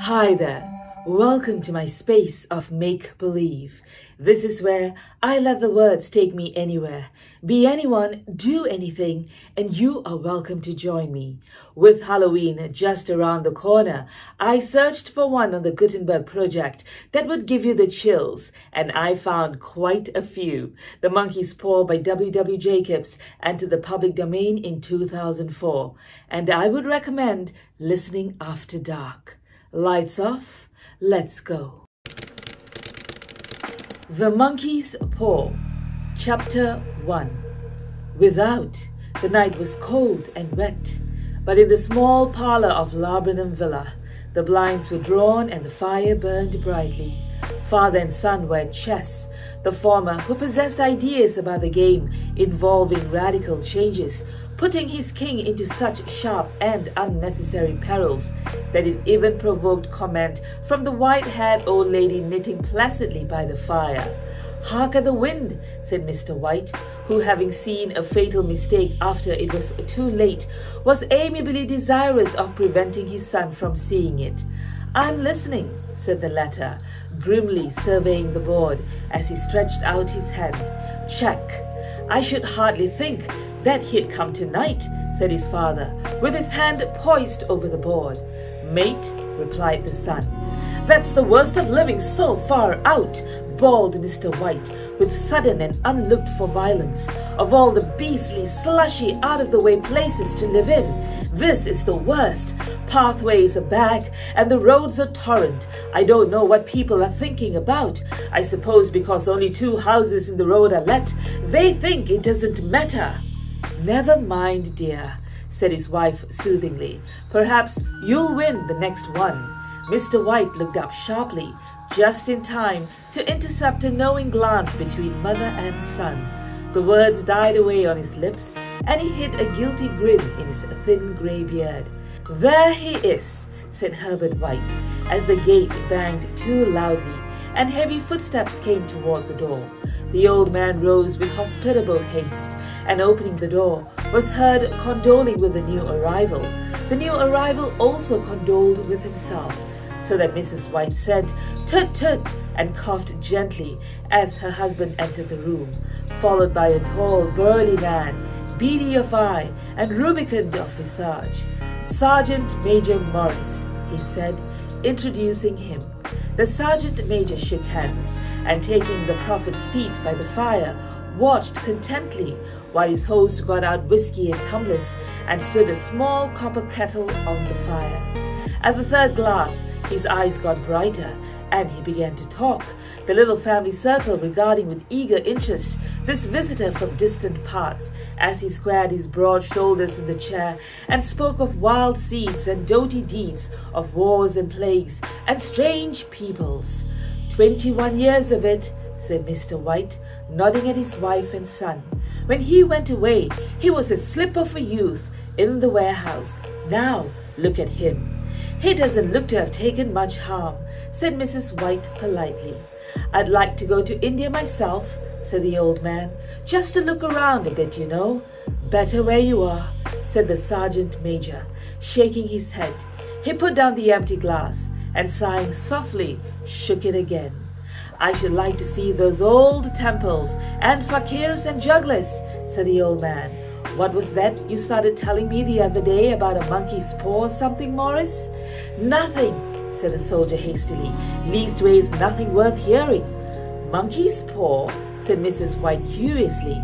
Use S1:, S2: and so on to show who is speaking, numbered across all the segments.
S1: Hi there. Welcome to my space of make-believe. This is where I let the words take me anywhere. Be anyone, do anything, and you are welcome to join me. With Halloween just around the corner, I searched for one on the Gutenberg Project that would give you the chills, and I found quite a few. The Monkey's Paw by W. Jacobs entered the public domain in 2004, and I would recommend listening after dark. Lights off, let's go. The Monkey's Paw, Chapter 1. Without, the night was cold and wet, but in the small parlor of Laburnum Villa, the blinds were drawn and the fire burned brightly. Father and son were at chess, the former, who possessed ideas about the game involving radical changes, putting his king into such sharp and unnecessary perils that it even provoked comment from the white-haired old lady knitting placidly by the fire. "Hark at the wind," said Mr. White, who, having seen a fatal mistake after it was too late, was amiably desirous of preventing his son from seeing it. "I'm listening," said the latter, grimly surveying the board as he stretched out his hand. "Check. I should hardly think that he'd come tonight," said his father, with his hand poised over the board. "Mate," replied the son. "That's the worst of living so far out," bawled Mr. White, with sudden and unlooked-for violence. "Of all the beastly, slushy, out-of-the-way places to live in, this is the worst. Pathways are back, and the roads are torrent. I don't know what people are thinking about. I suppose because only 2 houses in the road are let, they think it doesn't matter." "Never mind, dear," said his wife soothingly. "Perhaps you'll win the next one." Mr. White looked up sharply, just in time to intercept a knowing glance between mother and son. The words died away on his lips, and he hid a guilty grin in his thin grey beard. "There he is," said Herbert White, as the gate banged too loudly, and heavy footsteps came toward the door. The old man rose with hospitable haste, and opening the door, was heard condoling with the new arrival. The new arrival also condoled with himself, so that Mrs. White said, "Tut tut," and coughed gently as her husband entered the room, followed by a tall, burly man, beady of eye and rubicund of visage. "Sergeant Major Morris," he said, introducing him. The sergeant major shook hands, and taking the prophet's seat by the fire, watched contentedly while his host got out whiskey and tumblers and stood a small copper kettle on the fire. At the 3rd glass, his eyes got brighter, and he began to talk, the little family circle regarding with eager interest this visitor from distant parts, as he squared his broad shoulders in the chair and spoke of wild seeds and doughty deeds, of wars and plagues and strange peoples. 21 years of it," said Mr. White, nodding at his wife and son. "When he went away, he was a slip of a youth in the warehouse. Now, look at him." "He doesn't look to have taken much harm," said Mrs. White politely. "I'd like to go to India myself," said the old man, "just to look around a bit, you know." "Better where you are," said the sergeant major, shaking his head. He put down the empty glass, and sighing softly, shook it again. "I should like to see those old temples and fakirs and jugglers," said the old man. "What was that you started telling me the other day about a monkey's paw or something, Morris?" "Nothing," said the soldier hastily. "Leastways, nothing worth hearing." "Monkey's paw?" said Mrs. White curiously.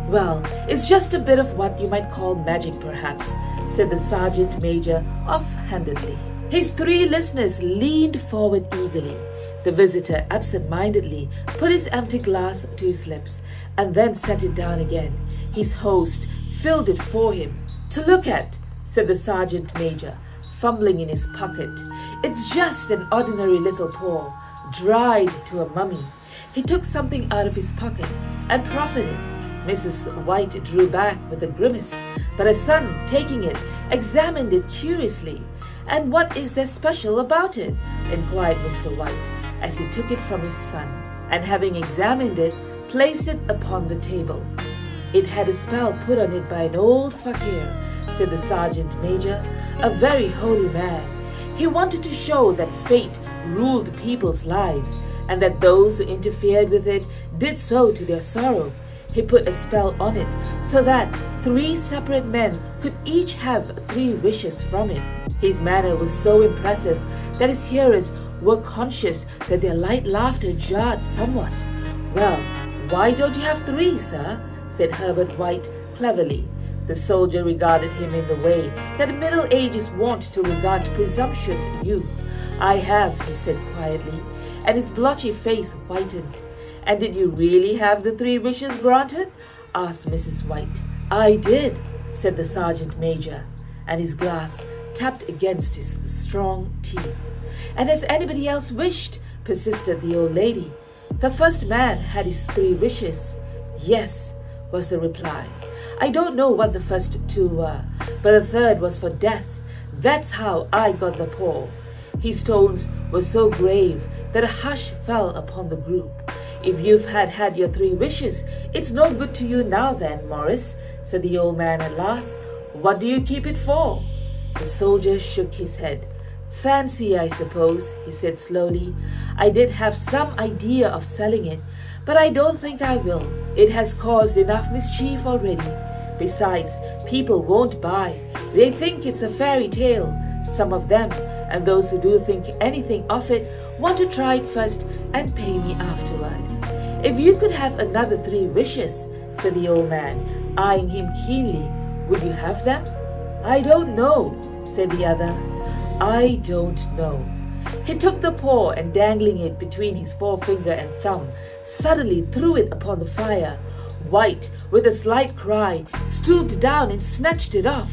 S1: "Well, it's just a bit of what you might call magic, perhaps," said the sergeant major offhandedly. His 3 listeners leaned forward eagerly. The visitor absent-mindedly put his empty glass to his lips, and then set it down again. His host filled it for him. "To look at," said the sergeant major, fumbling in his pocket. "It's just an ordinary little paw, dried to a mummy." He took something out of his pocket and proffered it. Mrs. White drew back with a grimace, but her son, taking it, examined it curiously. "And what is there special about it?" inquired Mr. White, as he took it from his son, and having examined it, placed it upon the table. "It had a spell put on it by an old fakir," said the sergeant major, "a very holy man. He wanted to show that fate ruled people's lives, and that those who interfered with it did so to their sorrow. He put a spell on it so that 3 separate men could each have 3 wishes from it. His manner was so impressive that his hearers were conscious that their light laughter jarred somewhat. "Well, why don't you have 3, sir?" said Herbert White cleverly. The soldier regarded him in the way that middle age is wont to regard presumptuous youth. "I have," he said quietly, and his blotchy face whitened. "And did you really have the 3 wishes granted?" asked Mrs. White. "I did," said the sergeant major, and his glass tapped against his strong teeth. "And has anybody else wished?" persisted the old lady. "The first man had his 3 wishes." "Yes," was the reply. "I don't know what the first 2 were, but the third was for death. That's how I got the paw." His tones were so grave that a hush fell upon the group. "If you've had your 3 wishes, it's no good to you now then, Morris," said the old man at last. "What do you keep it for?" The soldier shook his head. "Fancy, I suppose," he said slowly. "I did have some idea of selling it, but I don't think I will. It has caused enough mischief already. Besides, people won't buy. They think it's a fairy tale, some of them, and those who do think anything of it want to try it first and pay me afterward." "If you could have another 3 wishes," said the old man, eyeing him keenly, "would you have them?" "I don't know," said the other. "I don't know." He took the paw and, dangling it between his forefinger and thumb, suddenly threw it upon the fire. White, with a slight cry, stooped down and snatched it off.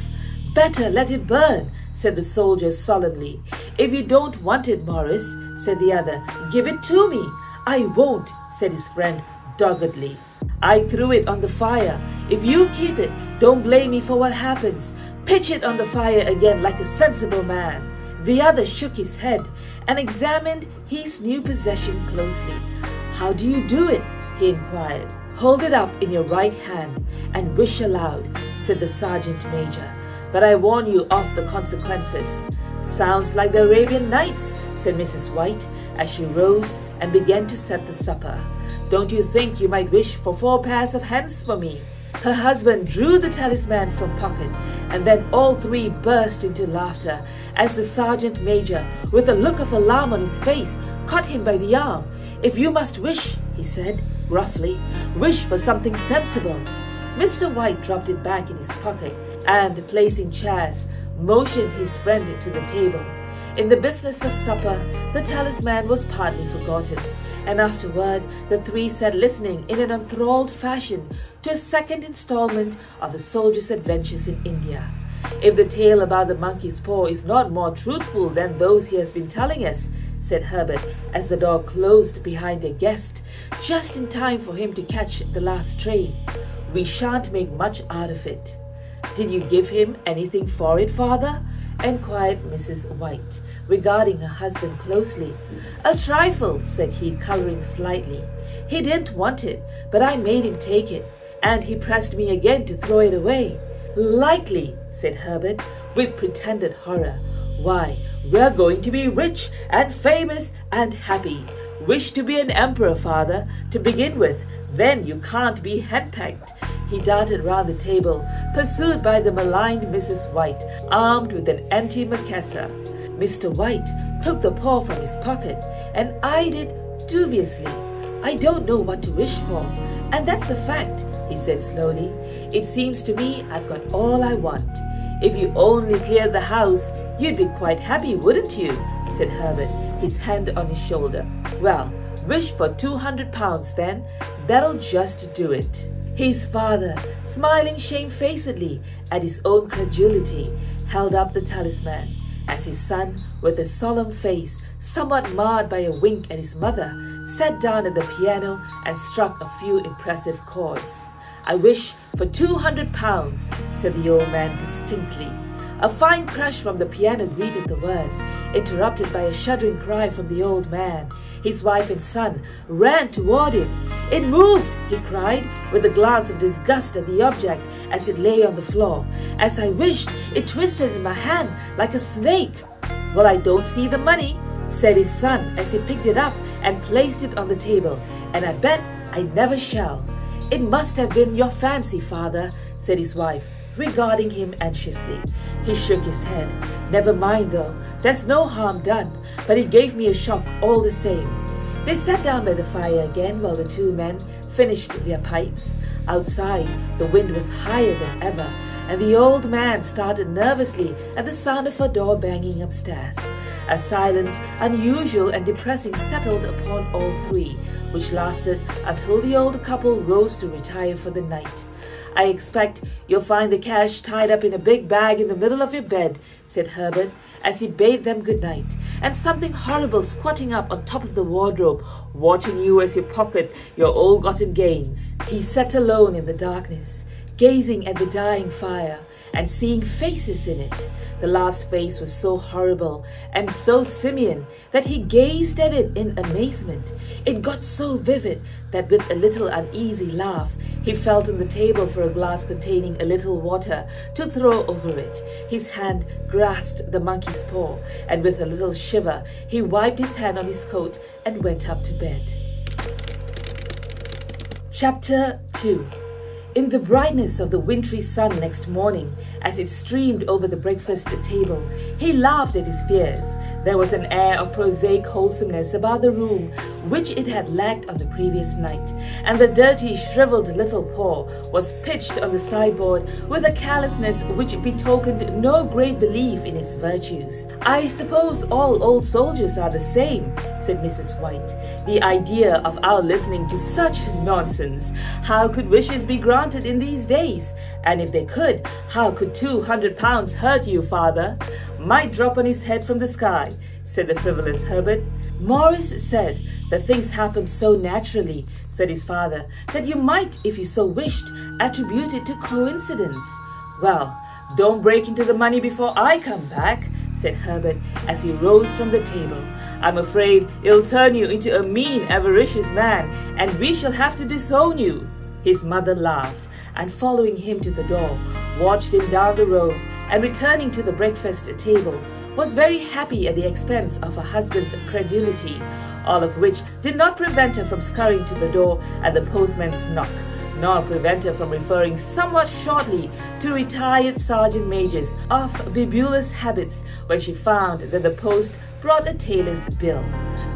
S1: "Better let it burn," said the soldier solemnly. "If you don't want it, Morris," said the other, "give it to me." "I won't," said his friend doggedly. "I threw it on the fire. If you keep it, don't blame me for what happens. Pitch it on the fire again like a sensible man." The other shook his head and examined his new possession closely. "How do you do it?" he inquired. "Hold it up in your right hand and wish aloud," said the sergeant major. "But I warn you of the consequences." "Sounds like the Arabian Nights," said Mrs. White as she rose and began to set the supper. "Don't you think you might wish for 4 pairs of hands for me?" Her husband drew the talisman from pocket, and then all 3 burst into laughter as the sergeant major, with a look of alarm on his face, caught him by the arm. "If you must wish," he said gruffly, "wish for something sensible." Mr. White dropped it back in his pocket and, placing chairs, motioned his friend to the table. In the business of supper, the talisman was partly forgotten, and afterward the 3 sat listening in an enthralled fashion to a second installment of the soldier's adventures in India. "If the tale about the monkey's paw is not more truthful than those he has been telling us," said Herbert as the door closed behind their guest, just in time for him to catch the last train, "we shan't make much out of it." "Did you give him anything for it, father?" enquired Mrs. White, regarding her husband closely. "A trifle," said he, colouring slightly. "He didn't want it, but I made him take it, and he pressed me again to throw it away." "Likely," said Herbert, with pretended horror. "Why, we're going to be rich and famous and happy. Wish to be an emperor, father, to begin with. Then you can't be henpecked." He darted round the table, pursued by the maligned Mrs. White, armed with an antimacassar. Mr. White took the paw from his pocket and eyed it dubiously. "I don't know what to wish for, and that's a fact," he said slowly. "It seems to me I've got all I want. If you only cleared the house, you'd be quite happy, wouldn't you?" said Herbert, his hand on his shoulder. "Well, wish for £200 then. That'll just do it." His father, smiling shamefacedly at his own credulity, held up the talisman, as his son, with a solemn face, somewhat marred by a wink at his mother, sat down at the piano and struck a few impressive chords. "I wish for £200, said the old man distinctly. A fine crash from the piano greeted the words, interrupted by a shuddering cry from the old man. His wife and son ran toward him. "It moved!" he cried, with a glance of disgust at the object as it lay on the floor. "As I wished, it twisted in my hand like a snake." "Well, I don't see the money," said his son as he picked it up and placed it on the table, "and I bet I never shall." "It must have been your fancy, father," said his wife, regarding him anxiously. He shook his head. "Never mind though, there's no harm done, but it gave me a shock all the same." They sat down by the fire again while the two men finished their pipes. Outside, the wind was higher than ever, and the old man started nervously at the sound of a door banging upstairs. A silence unusual and depressing settled upon all three, which lasted until the old couple rose to retire for the night. "I expect you'll find the cash tied up in a big bag in the middle of your bed," said Herbert as he bade them good night, "and something horrible squatting up on top of the wardrobe, watching you as you pocket your ill-gotten gains." He sat alone in the darkness, gazing at the dying fire and seeing faces in it. The last face was so horrible and so simian that he gazed at it in amazement. It got so vivid that with a little uneasy laugh, he felt on the table for a glass containing a little water to throw over it. His hand grasped the monkey's paw, and with a little shiver, he wiped his hand on his coat and went up to bed. Chapter 2. In the brightness of the wintry sun next morning, as it streamed over the breakfast table, he laughed at his fears. There was an air of prosaic wholesomeness about the room which it had lacked on the previous night, and the dirty, shriveled little paw was pitched on the sideboard with a carelessness which betokened no great belief in its virtues. "I suppose all old soldiers are the same," said Mrs. White. "The idea of our listening to such nonsense! How could wishes be granted in these days? And if they could, how could 200 pounds hurt you, father?" "Might drop on his head from the sky," said the frivolous Herbert. "Morris said that things happened so naturally," said his father, "that you might, if you so wished, attribute it to coincidence." "Well, don't break into the money before I come back," said Herbert as he rose from the table. "I'm afraid it'll turn you into a mean, avaricious man, and we shall have to disown you." His mother laughed, and following him to the door, watched him down the road, and returning to the breakfast table, was very happy at the expense of her husband's credulity, all of which did not prevent her from scurrying to the door at the postman's knock, nor prevent her from referring somewhat shortly to retired sergeant majors of bibulous habits when she found that the post brought a tailor's bill.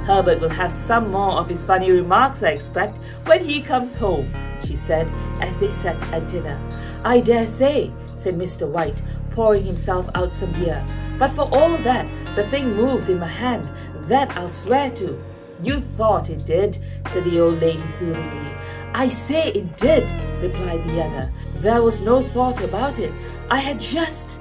S1: "Herbert will have some more of his funny remarks, I expect, when he comes home," she said as they sat at dinner. "I dare say," said Mr. White, pouring himself out some beer. "But for all that, the thing moved in my hand, that I'll swear to." "You thought it did," said the old lady soothingly. "I say it did," replied the other. "There was no thought about it. I had just—"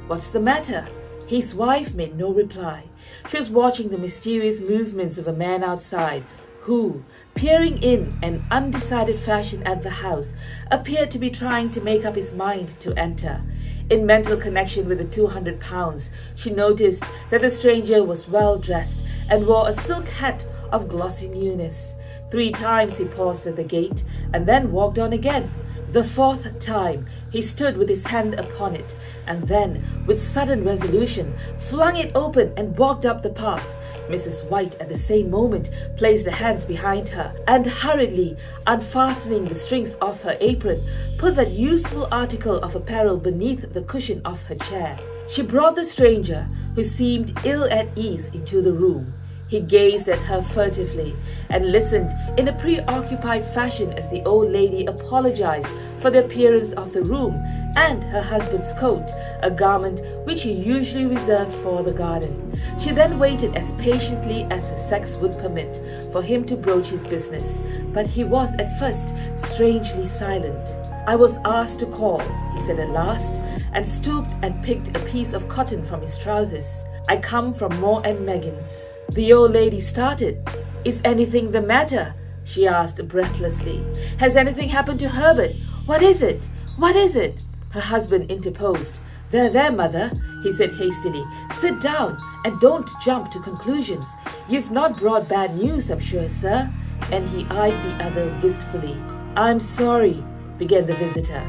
S1: "What's the matter?" His wife made no reply. She was watching the mysterious movements of a man outside, who, peering in an undecided fashion at the house, appeared to be trying to make up his mind to enter. In mental connection with the 200 pounds, she noticed that the stranger was well dressed and wore a silk hat of glossy newness. 3 times he paused at the gate and then walked on again. The 4th time he stood with his hand upon it, and then, with sudden resolution, flung it open and walked up the path. Mrs. White at the same moment placed her hands behind her, and hurriedly unfastening the strings of her apron, put that useful article of apparel beneath the cushion of her chair. She brought the stranger, who seemed ill at ease, into the room. He gazed at her furtively and listened in a preoccupied fashion as the old lady apologized for the appearance of the room and her husband's coat, a garment which he usually reserved for the garden. She then waited as patiently as her sex would permit for him to broach his business, but he was at first strangely silent. "I was asked to call," he said at last, and stooped and picked a piece of cotton from his trousers. "I come from Moore and Megan's." The old lady started. "Is anything the matter?" she asked breathlessly. "Has anything happened to Herbert? What is it? What is it?" Her husband interposed. There, mother," he said hastily. "Sit down and don't jump to conclusions. You've not brought bad news, I'm sure, sir." And he eyed the other wistfully. "I'm sorry," began the visitor.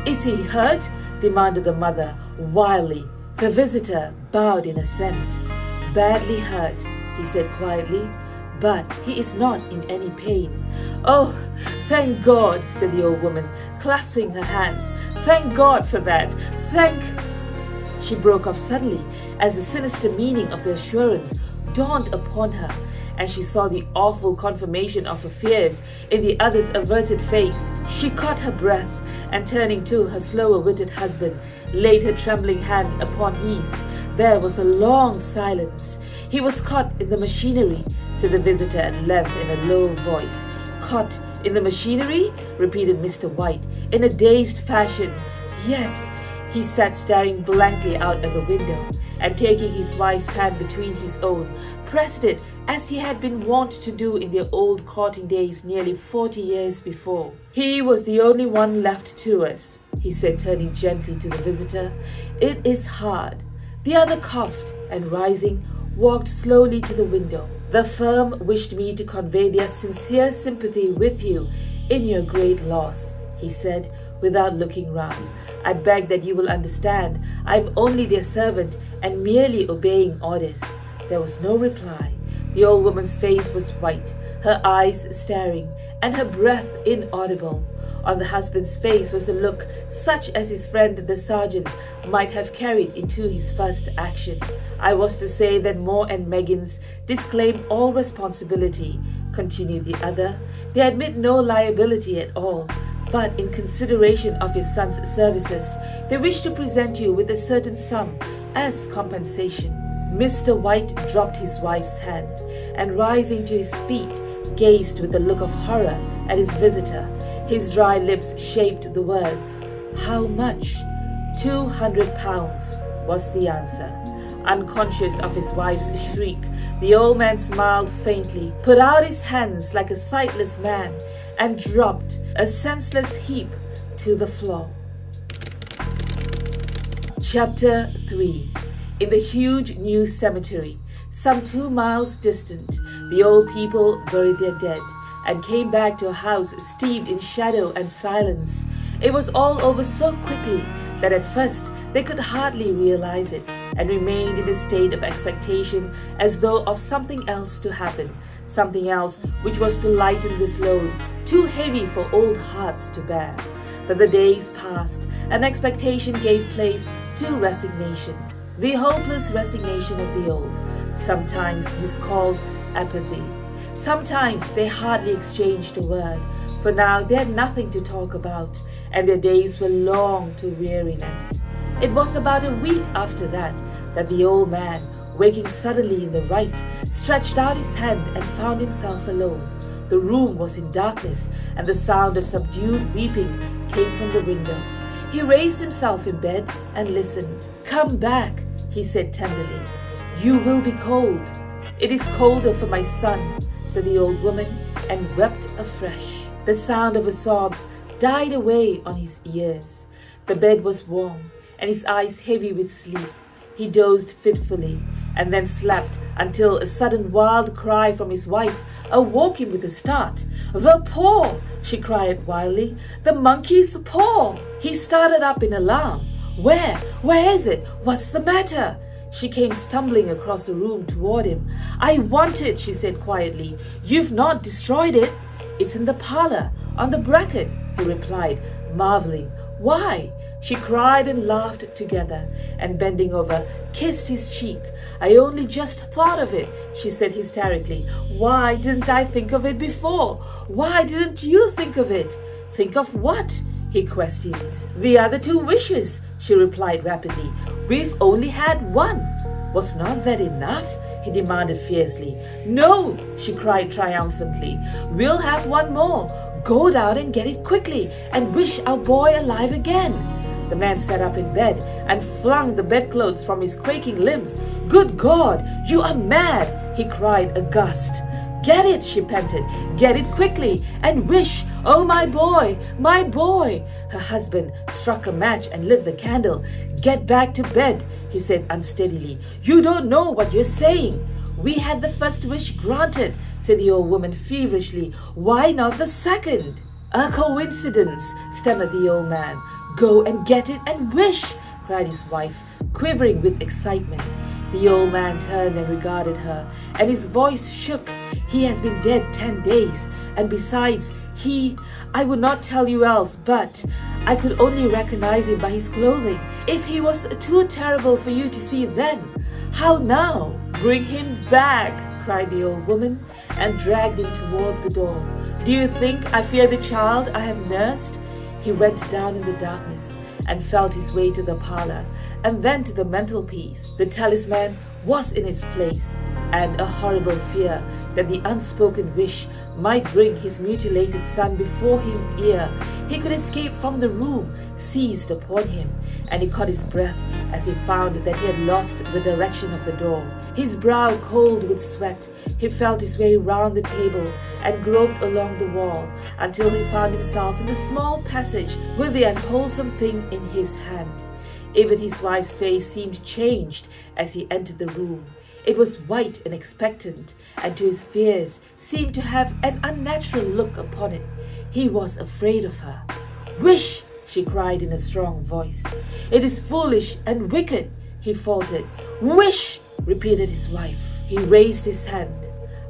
S1: "Is he hurt?" demanded the mother wildly. The visitor bowed in assent. badly hurt," he said quietly, "but he is not in any pain." "Oh, thank God," said the old woman, clasping her hands. "Thank God for that. Thank—" She broke off suddenly as the sinister meaning of the assurance dawned upon her, and she saw the awful confirmation of her fears in the other's averted face. She caught her breath and, turning to her slower-witted husband, laid her trembling hand upon his. There was a long silence. "He was caught in the machinery," said the visitor at length in a low voice. "Caught in the machinery?" repeated Mr. White in a dazed fashion. "Yes." He sat staring blankly out at the window, and taking his wife's hand between his own, pressed it as he had been wont to do in their old courting days nearly 40 years before. "He was the only one left to us," he said, turning gently to the visitor. "It is hard." The other coughed and, rising, walked slowly to the window. "The firm wished me to convey their sincere sympathy with you in your great loss," he said, without looking round. "I beg that you will understand I am only their servant and merely obeying orders." There was no reply. The old woman's face was white, her eyes staring, and her breath inaudible. On the husband's face was a look such as his friend the sergeant might have carried into his first action. "I was to say that Moore and Meggins disclaim all responsibility," continued the other. "They admit no liability at all, but in consideration of your son's services, they wish to present you with a certain sum as compensation." Mr. White dropped his wife's hand and, rising to his feet, gazed with a look of horror at his visitor. His dry lips shaped the words. "How much?" £200 was the answer. Unconscious of his wife's shriek, the old man smiled faintly, put out his hands like a sightless man, and dropped, a senseless heap, to the floor. Chapter 3. In the huge new cemetery, some 2 miles distant, the old people buried their dead and came back to a house steeped in shadow and silence. It was all over so quickly that at first they could hardly realize it, and remained in a state of expectation as though of something else to happen, something else which was to lighten this load, too heavy for old hearts to bear. But the days passed, and expectation gave place to resignation, the hopeless resignation of the old, sometimes miscalled apathy. Sometimes they hardly exchanged a word, for now they had nothing to talk about, and their days were long to weariness. It was about a week after that the old man, waking suddenly in the right, stretched out his hand and found himself alone. The room was in darkness, and the sound of subdued weeping came from the window. He raised himself in bed and listened. "Come back," he said tenderly. "You will be cold." "It is colder for my son," said the old woman, and wept afresh. The sound of her sobs died away on his ears. The bed was warm, and his eyes heavy with sleep. He dozed fitfully, and then slept until a sudden wild cry from his wife awoke him with a start. "The paw!" she cried wildly. "The monkey's paw!" He started up in alarm. Where is it? What's the matter?" She came stumbling across the room toward him. "I want it," she said quietly. "You've not destroyed it?" "It's in the parlor, on the bracket," he replied, marveling. "Why?" She cried and laughed together, and bending over, kissed his cheek. "I only just thought of it," she said hysterically. "Why didn't I think of it before? Why didn't you think of it?" "Think of what?" he questioned. "The other 2 wishes," she replied rapidly. "We've only had one." "Was not that enough?" he demanded fiercely. "No," she cried triumphantly. "We'll have one more. Go down and get it quickly, and wish our boy alive again." The man sat up in bed and flung the bedclothes from his quaking limbs. "Good God, you are mad!" he cried aghast. "Get it," she panted. "Get it quickly, and wish. Oh, my boy, my boy!" Her husband struck a match and lit the candle. "Get back to bed," he said unsteadily. "You don't know what you're saying." "We had the first wish granted," said the old woman feverishly. "Why not the second?" "A coincidence," stammered the old man. "Go and get it and wish," cried his wife, quivering with excitement. The old man turned and regarded her, and his voice shook. "He has been dead 10 days, and besides, I would not tell you else, but I could only recognize him by his clothing. If he was too terrible for you to see then, how now?" "Bring him back," cried the old woman, and dragged him toward the door. "Do you think I fear the child I have nursed?" He went down in the darkness and felt his way to the parlor, and then to the mantelpiece. The talisman was in its place, and a horrible fear that the unspoken wish might bring his mutilated son before him ere he could escape from the room seized upon him, and he caught his breath as he found that he had lost the direction of the door. His brow cold with sweat, he felt his way round the table and groped along the wall until he found himself in the small passage with the unwholesome thing in his hand. Even his wife's face seemed changed as he entered the room. It was white and expectant, and to his fears seemed to have an unnatural look upon it. He was afraid of her. "Wish!" she cried in a strong voice. "It is foolish and wicked," he faltered. "Wish!" repeated his wife. He raised his hand.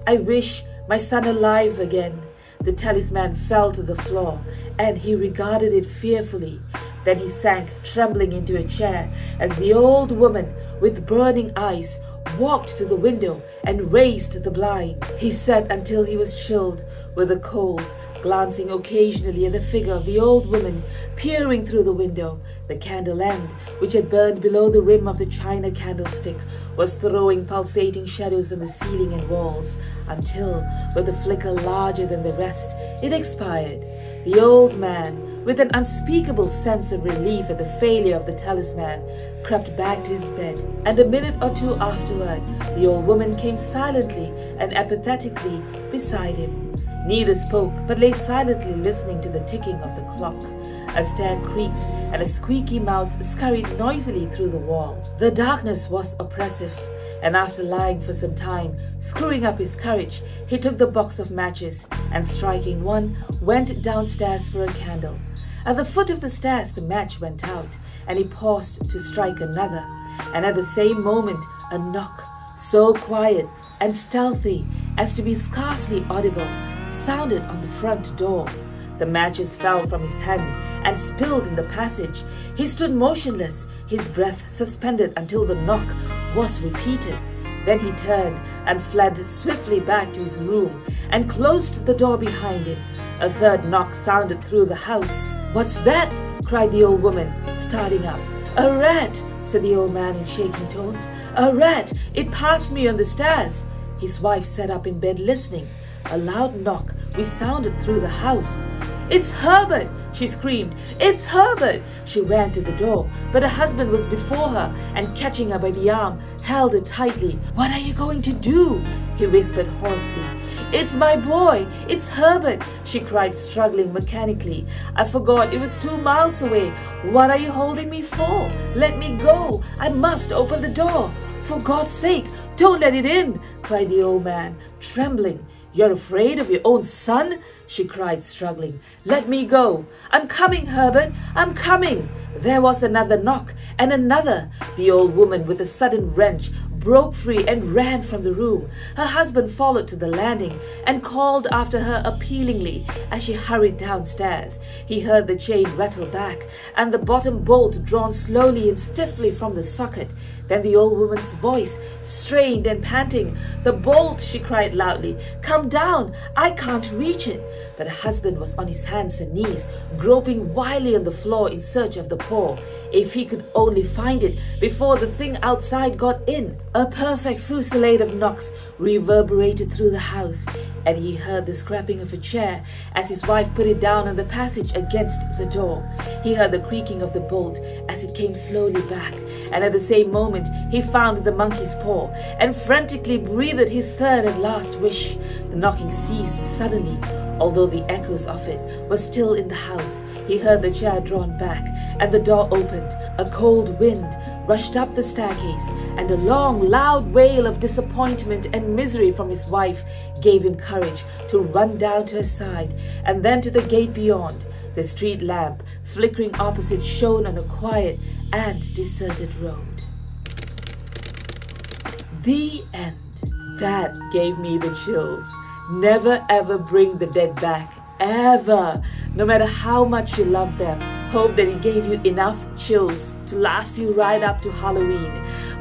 S1: "I wish my son alive again." The talisman fell to the floor, and he regarded it fearfully. Then he sank trembling into a chair as the old woman, with burning eyes, walked to the window and raised the blind. He sat until he was chilled with the cold, glancing occasionally at the figure of the old woman peering through the window. The candle end, which had burned below the rim of the china candlestick, was throwing pulsating shadows on the ceiling and walls, until, with a flicker larger than the rest, it expired. The old man, with an unspeakable sense of relief at the failure of the talisman, crept back to his bed, and a minute or two afterward, the old woman came silently and apathetically beside him. Neither spoke, but lay silently listening to the ticking of the clock. A stair creaked, and a squeaky mouse scurried noisily through the wall. The darkness was oppressive, and after lying for some time, screwing up his courage, he took the box of matches, and striking one, went downstairs for a candle. At the foot of the stairs the match went out, and he paused to strike another, and at the same moment a knock, so quiet and stealthy as to be scarcely audible, sounded on the front door. The matches fell from his hand and spilled in the passage. He stood motionless, his breath suspended until the knock was repeated. Then he turned and fled swiftly back to his room and closed the door behind him. A third knock sounded through the house. "What's that?" cried the old woman, starting up. "A rat," said the old man in shaking tones. "A rat! It passed me on the stairs." His wife sat up in bed listening. A loud knock resounded through the house. "It's Herbert!" she screamed. "It's Herbert!" She ran to the door, but her husband was before her and, catching her by the arm, held her tightly. "What are you going to do?" he whispered hoarsely. "It's my boy! It's Herbert!" she cried, struggling mechanically. "I forgot it was 2 miles away. What are you holding me for? Let me go! I must open the door! For God's sake, don't let it in!" cried the old man, trembling. "You're afraid of your own son?" she cried, struggling. "Let me go! I'm coming, Herbert! I'm coming!" There was another knock, and another. The old woman, with a sudden wrench, broke free and ran from the room. Her husband followed to the landing and called after her appealingly as she hurried downstairs. He heard the chain rattle back and the bottom bolt drawn slowly and stiffly from the socket. Then the old woman's voice, strained and panting. "The bolt!" she cried loudly. "Come down! I can't reach it!" But her husband was on his hands and knees, groping wildly on the floor in search of the paw. If he could only find it before the thing outside got in! A perfect fusillade of knocks reverberated through the house, and he heard the scrapping of a chair as his wife put it down in the passage against the door. He heard the creaking of the bolt as it came slowly back, and at the same moment he found the monkey's paw and frantically breathed his third and last wish. The knocking ceased suddenly, although the echoes of it were still in the house. He heard the chair drawn back and the door opened. A cold wind rushed up the staircase, and a long, loud wail of disappointment and misery from his wife gave him courage to run down to her side and then to the gate beyond. The street lamp, flickering opposite, shone on a quiet and deserted road. The end. That gave me the chills. Never ever bring the dead back. Ever. No matter how much you love them. Hope that it gave you enough chills to last you right up to Halloween.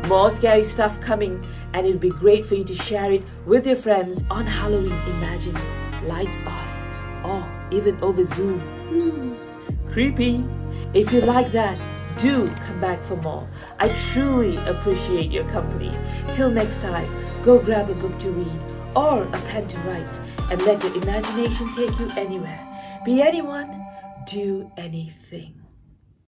S1: More scary stuff coming, and it'll be great for you to share it with your friends on Halloween. Imagine lights off, or even over Zoom. Creepy. If you like that, do come back for more. I truly appreciate your company. Till next time, go grab a book to read or a pen to write, and let your imagination take you anywhere. Be anyone, do anything.